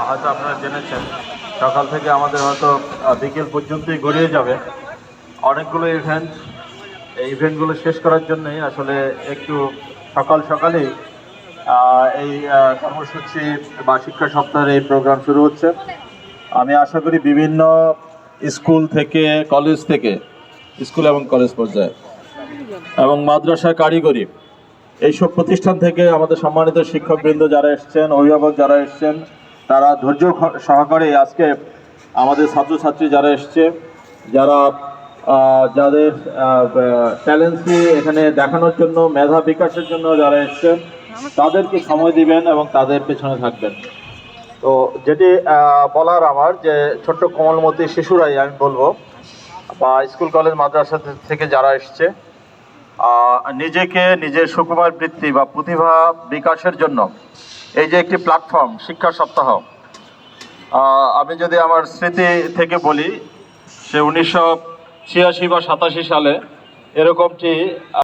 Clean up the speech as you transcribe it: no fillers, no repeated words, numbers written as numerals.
হয়তো আপনারা জেনেছেন সকাল থেকে আমাদের হয়তো বিকেল পর্যন্তই গড়িয়ে যাবে অনেকগুলো ইভেন্ট। এই ইভেন্টগুলো শেষ করার জন্যই আসলে একটু সকাল সকালেই এই কর্মসূচি বা শিক্ষা সপ্তাহের এই প্রোগ্রাম শুরু হচ্ছে। আমি আশা করি বিভিন্ন স্কুল থেকে কলেজ থেকে, স্কুল এবং কলেজ পর্যায়ে এবং মাদ্রাসা কারিগরি এইসব প্রতিষ্ঠান থেকে আমাদের সম্মানিত শিক্ষকবৃন্দ যারা এসছেন, অভিভাবক যারা এসছেন, তারা ধৈর্য সহকারে আজকে আমাদের ছাত্রছাত্রী যারা এসছে, যারা যাদের ট্যালেন্টকে এখানে দেখানোর জন্য, মেধা বিকাশের জন্য যারা এসছেন, তাদেরকে সময় দিবেন এবং তাদের পেছনে থাকবেন। তো যেটি বলার আমার যে ছোট্ট কোমলমতি শিশুরাই আমি বলবো, বা স্কুল কলেজ মাদ্রাসা থেকে যারা এসছে, নিজেকে নিজের সুকুমার বৃত্তি বা প্রতিভা বিকাশের জন্য এই যে একটি প্ল্যাটফর্ম শিক্ষা সপ্তাহ, আমি যদি আমার স্মৃতি থেকে বলি, সে 1986 বা 87 সালে এরকমটি